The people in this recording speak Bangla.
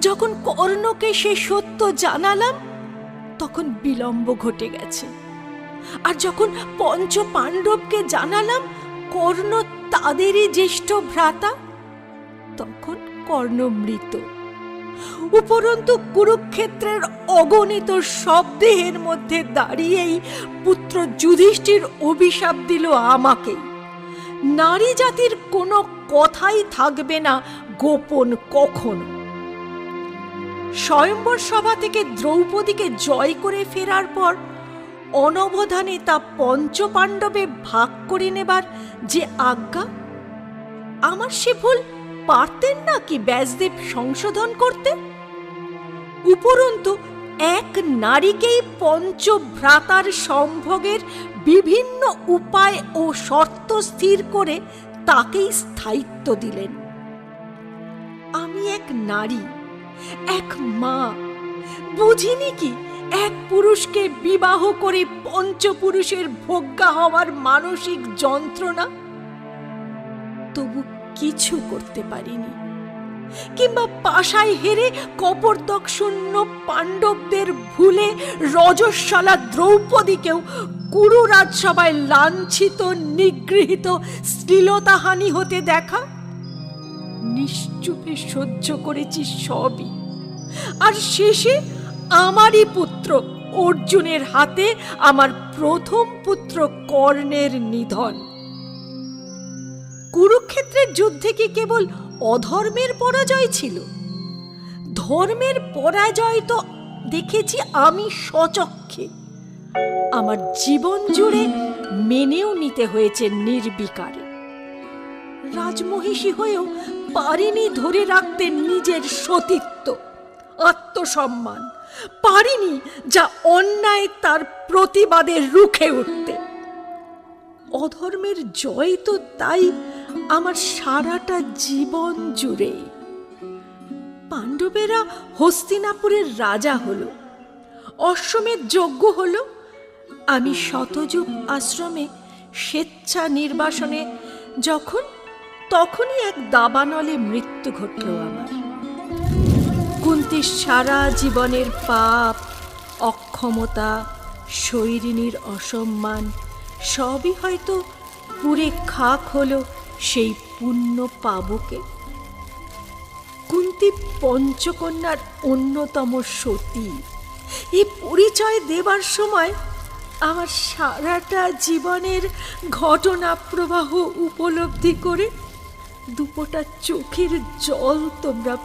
যখন কর্ণকে সে সত্য জানালাম তখন বিলম্ব ঘটে গেছে, আর যখন পঞ্চ পাণ্ডবকে জানালাম কর্ণ তাদেরই জ্যেষ্ঠ ভ্রাতা, তখন কর্ণ মৃত। উপরন্তু কুরুক্ষেত্রের অগণিত শব্দের মধ্যে দাঁড়িয়েই পুত্র যুধিষ্ঠির অভিশাপ দিল আমাকে। নারী জাতির কোনো কথাই থাকবে না গোপন কখনো। স্বয়ম্বর সভা থেকে দ্রৌপদীকে জয় করে ফেরার পর অনবধানে তা পঞ্চপাণ্ডবে ভাগ করে নেবার যে আজ্ঞা, আমার সে ভুল পারতেন না কি ব্যাসদেব সংশোধন করতে? উপরন্তু এক নারীকেই পঞ্চভ্রাতার সম্ভোগের বিভিন্ন উপায় ও শর্ত স্থির করে তাকেই স্থায়িত্ব দিলেন। আমি এক নারী, এক মা, বুঝিনি কি এক পুরুষকে বিবাহ করে পঞ্চপুরুষের ভোগ্যা হওয়ার মানসিক যন্ত্রণা? তবু কিছু করতে পারিনি, কিংবা পাশায় হেরে কপর্দক শূন্য পাণ্ডবদের ভুলে রজস্বলা দ্রৌপদীকেও কুরু রাজসভায় লাঞ্ছিত, নিগৃহীত, শ্লীলতাহানি হতে দেখা। নিশ্চুপে সহ্য করেছি সবই, আর শেষে আমারই পুত্র অর্জুনের হাতে আমার প্রথম পুত্র কর্ণের নিধন। কুরুক্ষেত্রের যুদ্ধে কি কেবল অধর্মের পরাজয় ছিল? ধর্মের পরাজয় তো দেখেছি আমি স্বচক্ষে। আমার জীবন জুড়ে মেনেও নিতে হয়েছে নির্বিকারে। রাজমহিষী হয়েও পারিনি ধরে রাখতে নিজের সতীত্ব, আত্মসম্মান, পারিনি যা অন্যায় তার প্রতিবাদে রুখে উঠতে। অধর্মের জয় তো তাই আমার সারাটা জীবন জুড়ে। পাণ্ডবেরা হস্তিনাপুরের রাজা হলো, অশ্বমেধ যজ্ঞ হলো, আমি শতযুগ আশ্রমে স্বেচ্ছা নির্বাসনে তখনই এক দাবানলে মৃত্যু ঘটল আমার। কুন্তীর সারা জীবনের পাপ, অক্ষমতা, শৈরিনীর অসম্মান সবই হয়তো পুরে খাক হলো সেই পুণ্য পাবকে। কুন্তী পঞ্চকন্যার অন্যতম সতী, এই পরিচয় দেবার সময় আমার সারাটা জীবনের ঘটনা প্রবাহ উপলব্ধি করে দুপোটা চোখের জল তোমরা